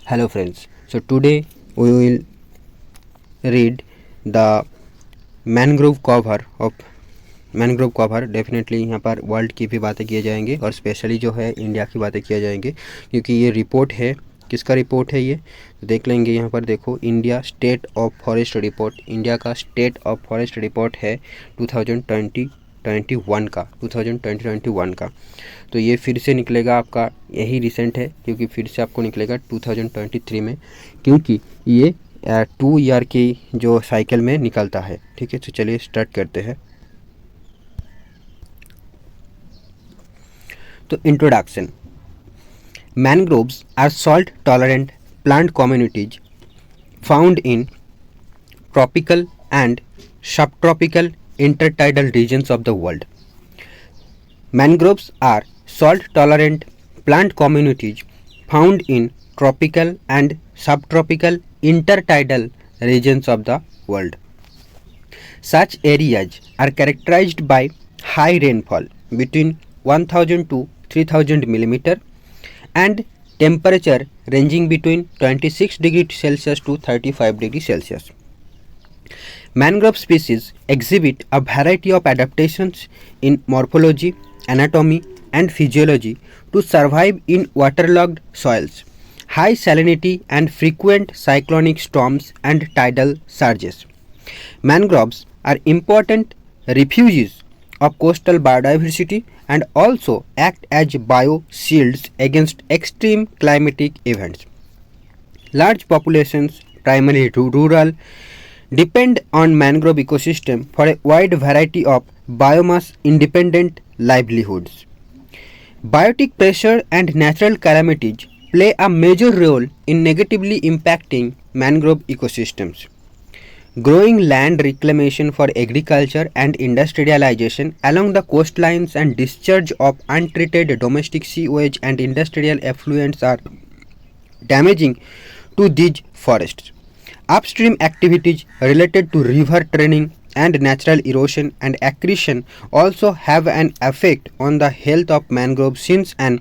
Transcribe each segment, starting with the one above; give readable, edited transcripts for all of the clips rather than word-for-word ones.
Hello friends, so today we will read the mangrove cover definitely यहाँ पर world की भी बातें किए जाएंगे और स्पेशली जो है इंडिया की बातें किए जाएंगे क्योंकि ये रिपोर्ट है। किसका रिपोर्ट है ये तो देख लेंगे। यहाँ पर देखो, India state of forest report, India का स्टेट ऑफ फॉरेस्ट रिपोर्ट है 2021 का। तो ये फिर से निकलेगा आपका, यही रिसेंट है क्योंकि फिर से आपको निकलेगा 2023 में, क्योंकि ये 2 ईयर की जो साइकिल में निकलता है। ठीक है, तो चलिए स्टार्ट करते हैं। तो introduction. Mangroves are salt tolerant plant communities found in tropical and subtropical intertidal regions of the world. Mangroves are salt-tolerant plant communities found in tropical and subtropical intertidal regions of the world. Such areas are characterized by high rainfall between 1000 to 3000 mm and temperature ranging between 26 degrees Celsius to 35 degrees Celsius. Mangrove species exhibit a variety of adaptations in morphology, anatomy, and physiology to survive in waterlogged soils, high salinity, and frequent cyclonic storms and tidal surges. Mangroves are important refuges of coastal biodiversity and also act as bioshields against extreme climatic events. Large populations, primarily rural, depend on mangrove ecosystem for a wide variety of biomass independent livelihoods. Biotic pressure and natural calamities play a major role in negatively impacting mangrove ecosystems. Growing land reclamation for agriculture and industrialization along the coastlines and discharge of untreated domestic sewage and industrial effluents are damaging to these forests. Upstream activities related to river draining and natural erosion and accretion also have an effect on the health of mangroves, since an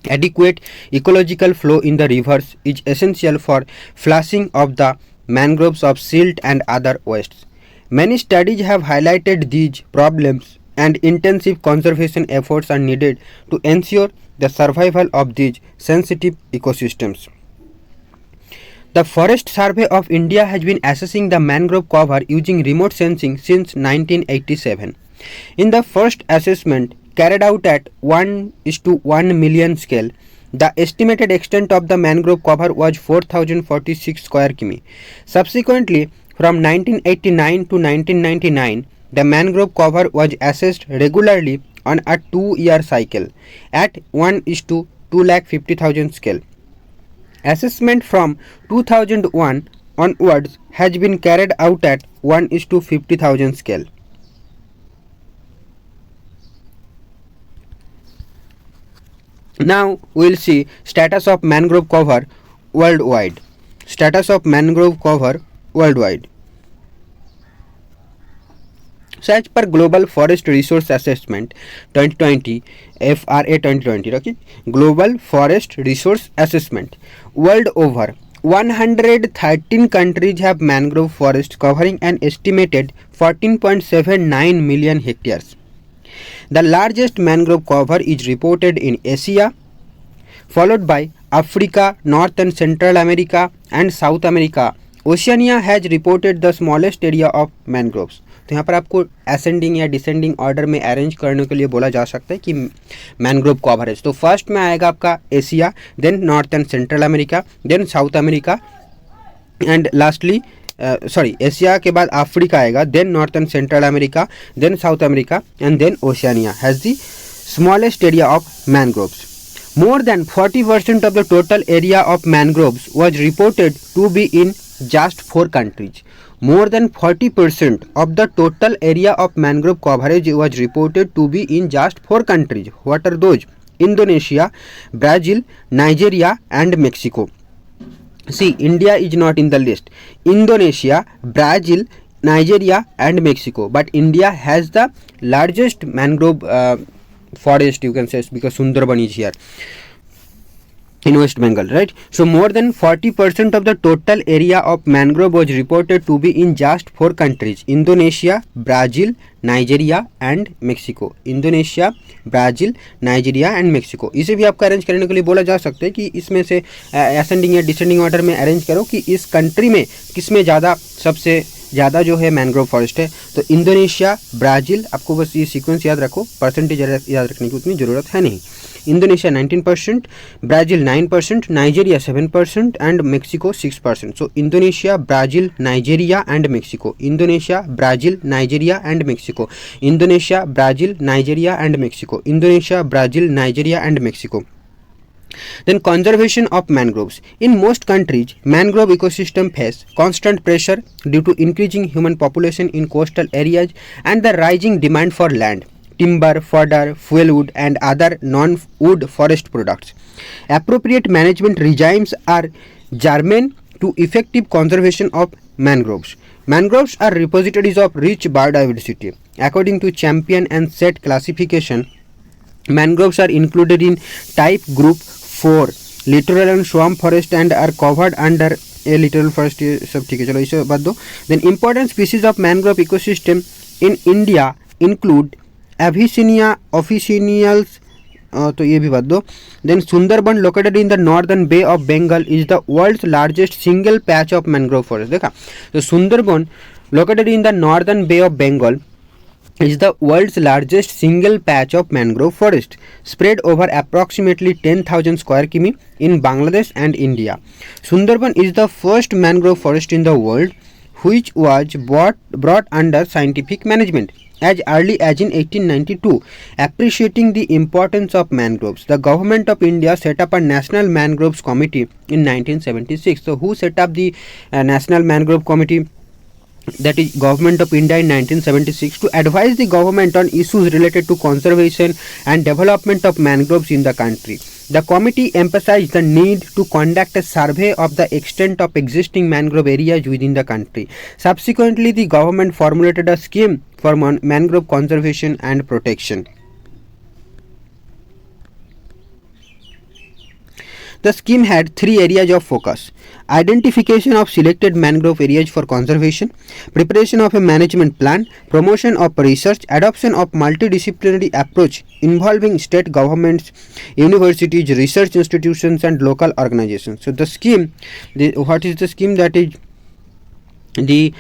adequate ecological flow in the rivers is essential for flushing of the mangroves of silt and other wastes. Many studies have highlighted these problems, and intensive conservation efforts are needed to ensure the survival of these sensitive ecosystems. The Forest Survey of India has been assessing the mangrove cover using remote sensing since 1987. In the first assessment, carried out at 1:1 million scale, the estimated extent of the mangrove cover was 4046 square km. Subsequently, from 1989 to 1999, the mangrove cover was assessed regularly on a 2-year cycle at 1:250,000 scale. Assessment from 2001 onwards has been carried out at 1:50,000 scale. Now we will see status of mangrove cover worldwide. Status of mangrove cover worldwide. So as per Global Forest Resource Assessment 2020, FRA 2020, okay? Global Forest Resource Assessment, world over 113 countries have mangrove forests covering an estimated 14.79 million hectares. The largest mangrove cover is reported in Asia, followed by Africa, North and Central America, and South America. Oceania has reported the smallest area of mangroves. तो यहाँ पर आपको ascending या descending order में arrange करने के लिए बोला जा सकता है कि मैनग्रोव कवरेज। तो फर्स्ट में आएगा आपका Asia, then North and Central America, then South America, and lastly Asia के बाद अफ्रीका आएगा, then North and Central America, then South America, and then Oceania has the smallest area of mangroves. More than 40% of the total area of mangroves was reported to be in just 4 countries. More than 40% of the total area of mangrove coverage was reported to be in just 4 countries. What are those? Indonesia, Brazil, Nigeria, and Mexico. See, India is not in the list. Indonesia, Brazil, Nigeria, and Mexico. But India has the largest mangrove forest, you can say, because Sundarban is here. in West Bengal, right? So more than 40% of the total area of mangrove was reported to be in just 4 countries: Indonesia, Brazil, Nigeria and Mexico. Indonesia, Brazil, Nigeria and Mexico. इसे भी आपको arrange करने के लिए बोला जा सकता है कि इसमें से असेंडिंग या डिसेंडिंग ऑर्डर में अरेंज करो कि इस कंट्री में किस में ज़्यादा सबसे ज़्यादा जो है मैंग्रोव फॉरेस्ट है. तो इंडोनेशिया, ब्राज़ील, आपको बस ये सीक्वेंस याद रखो, परसेंटेज याद रखने की उतनी ज़रूरत है नहीं. Indonesia 19%, Brazil 9%, Nigeria 7% and Mexico 6%. So Indonesia, Brazil, Nigeria and Mexico. Indonesia, Brazil, Nigeria and Mexico. Indonesia, Brazil, Nigeria and Mexico. Indonesia, Brazil, Nigeria and Mexico. Then conservation of mangroves. In most countries, mangrove ecosystem face constant pressure due to increasing human population in coastal areas and the rising demand for land, timber, fodder, fuelwood and other non-wood forest products. Appropriate management regimes are germane to effective conservation of mangroves. Mangroves are repositories of rich biodiversity. According to Champion and Set classification, mangroves are included in type group 4 littoral and swamp forest and are covered under a littoral forest. ये सब ठीक है, चलो इसे बात दो. Then important species of mangrove ecosystem in India include Avicennia officinales, तो ये भी बात दो. Then Sundarban located in the northern Bay of Bengal is the world's largest single patch of mangrove forest. देखा, तो Sundarban located in the northern Bay of Bengal is the world's largest single patch of mangrove forest spread over approximately 10,000 square km in Bangladesh and India. Sundarban is the first mangrove forest in the world which was brought under scientific management as early as in 1892. Appreciating the importance of mangroves, the government of India set up a National Mangroves Committee in 1976. So who set up the National Mangrove Committee? That is Government of India in 1976, to advise the government on issues related to conservation and development of mangroves in the country. The committee emphasized the need to conduct a survey of the extent of existing mangrove areas within the country. Subsequently, the government formulated a scheme for mangrove conservation and protection. The scheme had 3 areas of focus: identification of selected mangrove areas for conservation, preparation of a management plan, promotion of research, adoption of multidisciplinary approach involving state governments, universities, research institutions and local organizations. So the scheme, what is the scheme? That is the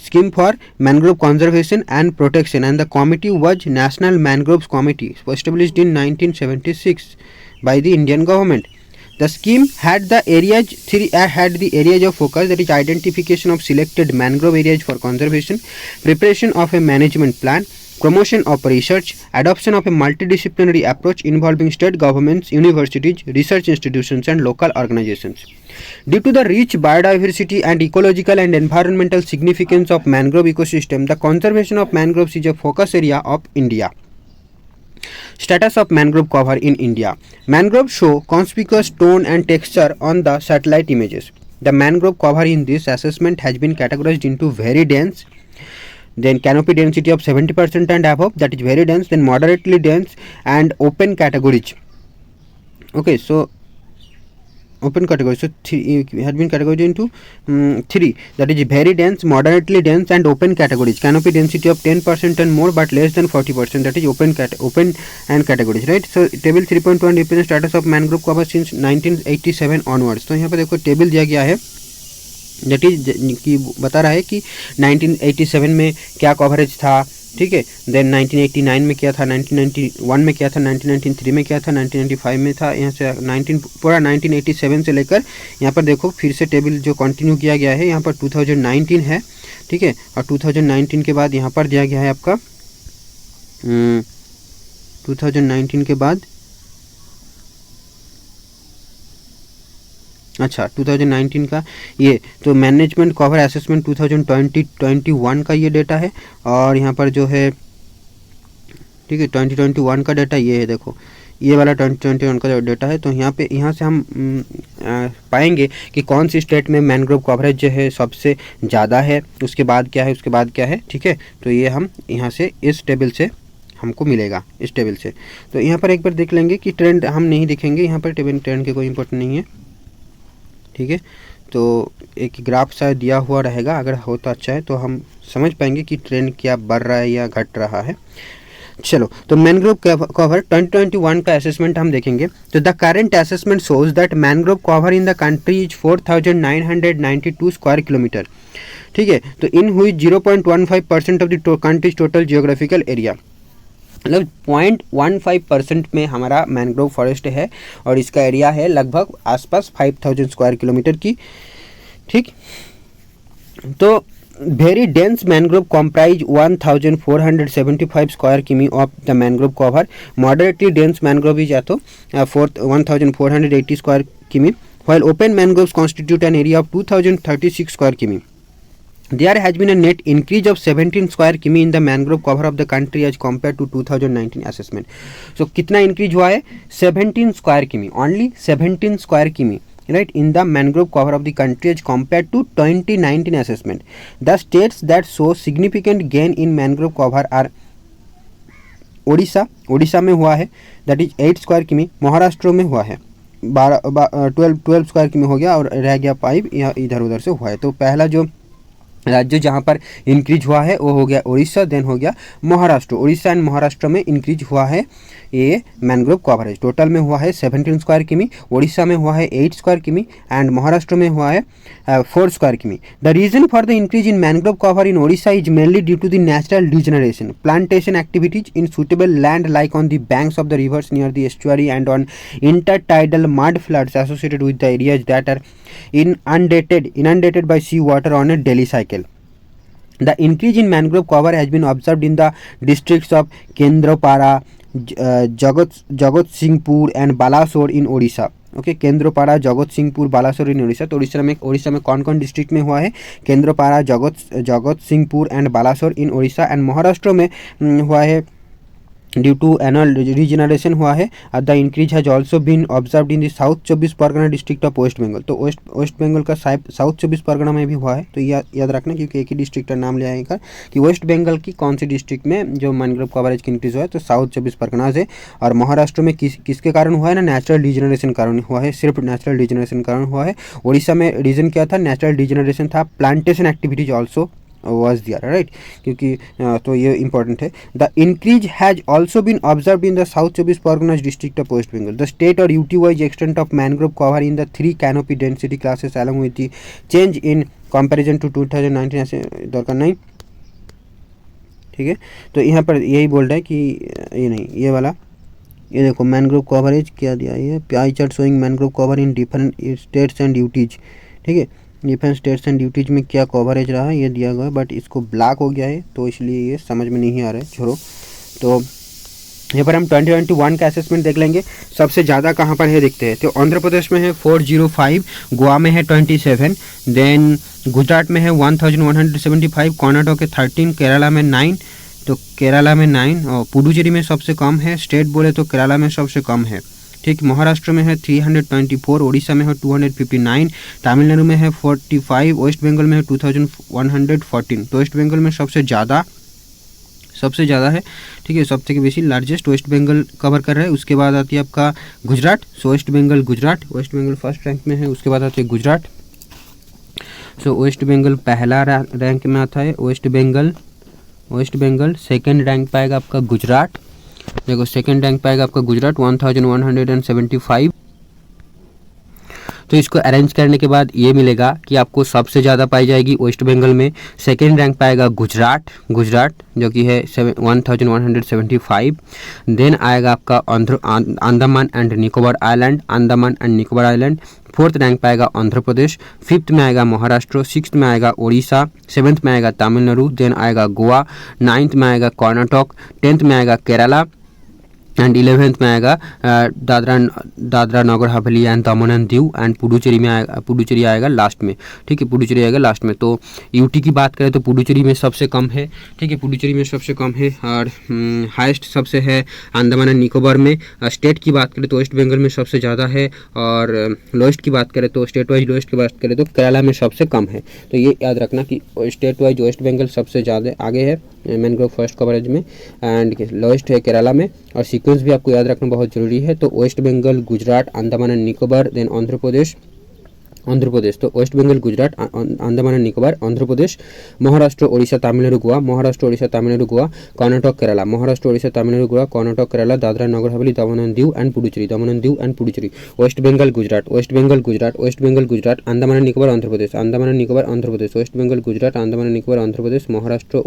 scheme for mangrove conservation and protection, and the committee was National Mangroves Committee, established in 1976 by the Indian government. The scheme had the areas of focus, that is identification of selected mangrove areas for conservation, preparation of a management plan, promotion of research, adoption of a multidisciplinary approach involving state governments, universities, research institutions and local organizations. Due to the rich biodiversity and ecological and environmental significance of mangrove ecosystem, the conservation of mangroves is a focus area of India. Status of mangrove cover in India. Mangroves show conspicuous tone and texture on the satellite images. The mangrove cover in this assessment has been categorized into very dense, then canopy density of 70% and above, that is very dense, then moderately dense and open categories. Okay, so open categories, so had been categorized into 3, that is very dense, moderately dense and open categories. Canopy density of 10% and more but less than 40%, that is open and categories, right? So table 3.1 represents status of mangrove cover since 1987 onwards. तो यहाँ पर देखो table दिया गया है, that is कि बता रहा है कि 1987 में क्या कवरेज था, ठीक है, देन 1989 में क्या था, 1991 में क्या था, 1993 में क्या था, 1995 में था, यहाँ से पूरा 1987 से लेकर यहाँ पर देखो फिर से टेबल जो कंटिन्यू किया गया है, यहाँ पर 2019 है, ठीक है, और 2019 के बाद यहाँ पर दिया गया है आपका 2019 के बाद, अच्छा 2019 का ये तो मैनेजमेंट कवर असेसमेंट 2021 का ये डेटा है, और यहाँ पर जो है, ठीक है, 2021 का डेटा ये है, देखो ये वाला 2021 का डेटा है. तो यहाँ से हम पाएंगे कि कौन सी स्टेट में मैनग्रोव कवरेज जो है सबसे ज़्यादा है, उसके बाद क्या है, उसके बाद क्या है, ठीक है. तो ये हम यहाँ से इस टेबल से हमको मिलेगा इस टेबल से। तो यहाँ पर एक बार देख लेंगे कि ट्रेंड हम नहीं देखेंगे, यहाँ पर टेबल ट्रेंड के कोई इंपॉर्टेंट नहीं है, ठीक है। तो एक ग्राफ शायद दिया हुआ रहेगा, अगर हो तो अच्छा है, तो हम समझ पाएंगे कि ट्रेंड क्या बढ़ रहा है या घट रहा है। चलो, तो मैनग्रोव कवर 2021 का असेसमेंट हम देखेंगे। तो the current assessment shows that mangrove cover in the country is 4992 square kilometre, ठीक है। तो इन हुई 0.15% of the countries total geographical area, मतलब 0.15% में हमारा मैनग्रोव फॉरेस्ट है और इसका एरिया है लगभग आसपास 5000 स्क्वायर किलोमीटर की, ठीक। तो very dense mangrove comprise 1475 square km of the mangrove cover, moderately dense mangrove is तो 1480 स्क्वायर किमी, while open mangroves constitute an area of 2036 square kilometers. There has been a net increase of 17 square kilometers in the mangrove cover of the country as compared to 2019 assessment. So कितना increase हुआ है? 17 square kilometers, only 17 square kilometers, right, in the mangrove cover of the country as compared to 2019 assessment. The states that show significant gain in mangrove cover are Odisha में हुआ है, that is 8 square kilometers, Maharashtra में हुआ है 12 square किमी हो गया और रह गया 5 या इधर उधर से हुआ है। तो पहला जो राज्य जहाँ पर इंक्रीज हुआ है वो हो गया उड़ीसा, देन हो गया महाराष्ट्र। उड़ीसा एंड महाराष्ट्र में इंक्रीज हुआ है ये मैनग्रोव कवरेज। टोटल में हुआ है 17 स्क्वायर किमी, उड़ीसा में हुआ है 8 स्क्वायर किमी एंड महाराष्ट्र में हुआ है 4 स्क्वायर किमी। The region for the increase in mangrove cover in Odisha is mainly due to the natural degeneration, plantation activities in suitable land like on the banks of the rivers near the estuary and on intertidal mud flats associated with the areas that are inundated by sea water on a daily cycle. The increase in mangrove cover has been observed in the districts of Kendrapara, Jagat Singhpur and Balasore in Odisha. Okay, Kendrapara, जगत Singhpur, Balasore in Orissa. तो उड़ीसा में कौन कौन district में हुआ है? Kendrapara, Jagatsinghpur and Balasore in Orissa. And Maharashtra में हुआ है ड्यू टू एनुअल रीजनरेशन हुआ है। The increase has also been observed in the south 24 Parganas district of waste Bengal. तो वेस्ट बंगाल का साउथ 24 परगना में भी हुआ है। तो याद रखना, क्योंकि एक ही डिस्ट्रिक्ट का नाम ले आएगा कि वेस्ट बंगाल की कौन सी डिस्ट्रिक्ट में जो मैनग्रोव कवरेज की इंक्रीज हुआ है। तो साउथ 24 परगना से। और महाराष्ट्र में किसके कारण हुआ है ना? नेचुरल डिजनरेशन कारण हुआ है, सिर्फ नेचुरल डिजनरेशन कारण हुआ है। उड़ीसा में रीजन क्या था? नेचुरल डिजनरेशन था। Plantation activities also was there, right, क्योंकि तो ये इंपॉर्टेंट है। The increase has also been observe in the south 24 Parganas district of waste Bengal. The state और UT wise extent of mangrove cover in the 3 canopy density classes along with the change in comparison to 2019 ऐसे दरकार नहीं, ठीक है। तो यहाँ पर यही बोल रहा है कि ये नहीं, ये वाला ये देखो मैनग्रोव कवरेज क्या दिया है, pie chart showing mangrove cover in different states and duties, ठीक है। डिफेंस स्टेट्स एंड ड्यूटीज में क्या कवरेज रहा है ये दिया गया है, बट इसको ब्लैक हो गया है तो इसलिए ये समझ में नहीं आ रहा है, छोड़ो। तो यहाँ पर हम 2021 का असेसमेंट देख लेंगे। सबसे ज़्यादा कहाँ पर है देखते हैं। तो आंध्र प्रदेश में है 405, गोवा में है 27, देन गुजरात में है 1175, कर्नाटक के 13, केरला में 9, तो केरला में 9 और पुडुचेरी में सबसे कम है। स्टेट बोले तो केरला में सबसे कम है, ठीक। महाराष्ट्र में है 324, उड़ीसा में है 259, तमिलनाडु में है 45, वेस्ट बंगाल में है 2114। तो वेस्ट बंगाल में सबसे ज़्यादा है, ठीक है। सबसे बेसी लार्जेस्ट वेस्ट बंगाल कवर कर रहा है। उसके बाद आती है आपका Gujarat. So West Bengal West Bengal first rank में है। उसके बाद आती है गुजरात। सो वेस्ट बंगाल पहला रैंक में आता है। वेस्ट बंगाल सेकेंड रैंक पाएगा आपका गुजरात। देखो सेकंड रैंक पाएगा आपका गुजरात 1175। तो इसको अरेंज करने के बाद ये मिलेगा कि आपको सबसे ज़्यादा पाई जाएगी वेस्ट बंगाल में। सेकंड रैंक पाएगा गुजरात जो कि है 1175। देन आएगा आपका Andaman and Nicobar island. Fourth rank पाएगा आंध्र प्रदेश। फिफ्थ में आएगा महाराष्ट्र। सिक्स्थ में आएगा उड़ीसा। सेवन्थ में आएगा तमिलनाडु। देन आएगा गोवा। नाइन्थ में आएगा कर्नाटक। 10th में आएगा केरला एंड 11th में आएगा Dadra Nagar Haveli and Daman and Diu and Puducherry आएगा लास्ट में, ठीक है। पुडुचेरी आएगा लास्ट में। तो यूटी की बात करें तो पुडुचेरी में सबसे कम है, ठीक है। पुडुचेरी में सबसे कम है और हाईएस्ट सबसे है अंडमान एंड निकोबार में। स्टेट की बात करें तो वेस्ट बंगाल में सबसे ज़्यादा है और लोएस्ट की बात करें तो स्टेट वाइज लोएस्ट की बात करें तो केरला में सबसे कम है। तो ये याद रखना कि स्टेट वाइज वेस्ट बंगाल सबसे ज़्यादा आगे है मैनग्रोव फॉरेस्ट कवरेज में, एंड लोएस्ट है केरला में। और सीक्वेंस भी आपको याद रखना बहुत ज़रूरी है। तो waste Bengal, Gujarat, Andaman and Nicobar, then Andhra Pradesh. तो waste Bengal, Gujarat, Andaman and Nicobar, Andhra Pradesh, Maharashtra, Odisha, Tamil Nadu, Goa, Maharashtra, Odisha, Tamil Nadu, Goa, Karnataka, Kerala, Maharashtra, Odisha, Tamil Nadu, Goa, Karnataka, Kerala, Dadra Nagar Haveli, Daman and Diu and Puducherry, West Bengal, Gujarat, Andaman and Nicobar, Andhra Pradesh, West Bengal, Gujarat, Andaman and Nicobar, Andhra Pradesh, Maharashtra,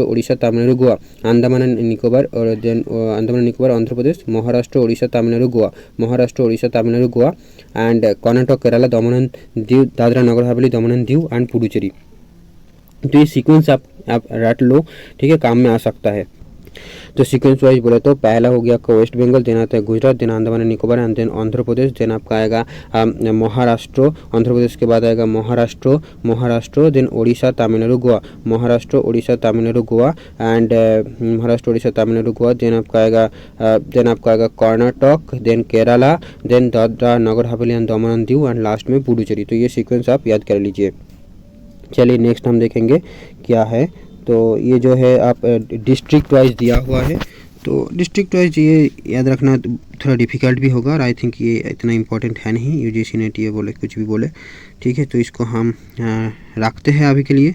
Odisha, Tamil Nadu, Goa, Andaman and Nicobar, और then Andaman and Nicobar, Andhra Pradesh, Maharashtra, Odisha, Tamil Nadu, Goa, and Karnataka, Kerala, Daman and Diu, Dadra Nagar Haveli, Daman and Diu and Puducherry. तो ये सीक्वेंस आप रट लो, ठीक है, काम में आ सकता है। तो सीक्वेंस वाइज बोले तो पहला हो गया आपका वेस्ट बंगाल, देन आता है Gujarat, then Andaman and Nicobar, and then Andhra Pradesh, then आपका आएगा महाराष्ट्र, आंध्र प्रदेश के बाद आएगा Maharashtra, then Odisha, Tamil Nadu, Goa, Maharashtra, Odisha, Tamil Nadu, Goa, and Maharashtra, Odisha, Tamil Nadu, Goa, then आपका आएगा Karnataka, then Kerala, then Dadra Nagar Haveli and Daman and Diu, and last में पुडुचेरी। तो ये सीक्वेंस आप याद कर लीजिए। चलिए नेक्स्ट हम देखेंगे क्या है। तो ये जो है आप डिस्ट्रिक्ट वाइज दिया हुआ है, तो डिस्ट्रिक्ट वाइज ये याद रखना थोड़ा डिफ़िकल्ट भी होगा, और आई थिंक ये इतना इम्पोर्टेंट है नहीं, यूजीसी नेट ये बोले कुछ भी बोले, ठीक है। तो इसको हम रखते हैं अभी के लिए,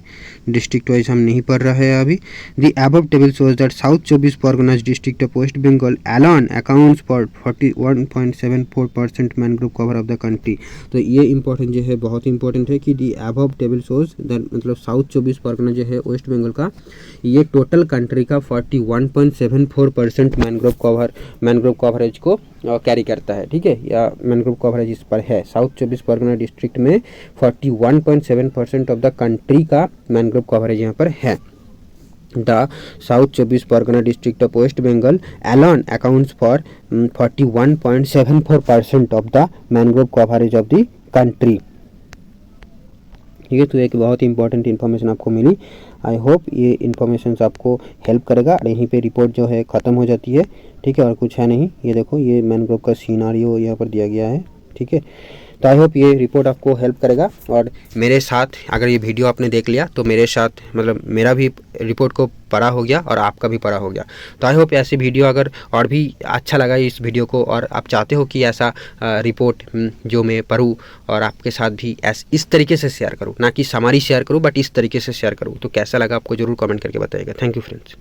डिस्ट्रिक्ट वाइज हम नहीं पढ़ रहे हैं अभी। The above table shows that South 24 Parganas district of waste Bengal alone accounts for 41.74% mangrove cover of the country. तो ये इंपॉर्टेंट जो है, बहुत इंपॉर्टेंट है कि the above table shows that मतलब साउथ 24 परगना जो है वेस्ट बंगाल का, ये टोटल कंट्री का 41.74% मैनग्रोव कवरेज को कैरी करता है, ठीक है, या मैनग्रोव कवरेज इस पर है। साउथ 24 परगना डिस्ट्रिक्ट में 41.7% ऑफ द कंट्री का मैनग्रोव कवरेज यहाँ पर है। The south 24 Parganas district of waste Bengal alone accounts for 41.74% of the mangrove coverage of the country, ठीक है। तो एक बहुत इंपॉर्टेंट इन्फॉर्मेशन आपको मिली। आई होप ये इन्फॉर्मेशन आपको हेल्प करेगा। और यहीं पे रिपोर्ट जो है ख़त्म हो जाती है, ठीक है, और कुछ है नहीं। ये देखो, ये मैनग्रोव का सीनारियो यहाँ पर दिया गया है, ठीक है। तो आई होप ये रिपोर्ट आपको हेल्प करेगा। और मेरे साथ अगर ये वीडियो आपने देख लिया तो मेरे साथ मतलब मेरा भी रिपोर्ट को पढ़ा हो गया और आपका भी पढ़ा हो गया। तो आई होप ऐसी वीडियो अगर और भी अच्छा लगा इस वीडियो को, और आप चाहते हो कि ऐसा रिपोर्ट जो मैं पढूं और आपके साथ भी इस तरीके से शेयर करूं, ना कि समरी शेयर करूं बट इस तरीके से शेयर करूं, तो कैसा लगा आपको ज़रूर कमेंट करके बताइएगा। Thank you friends.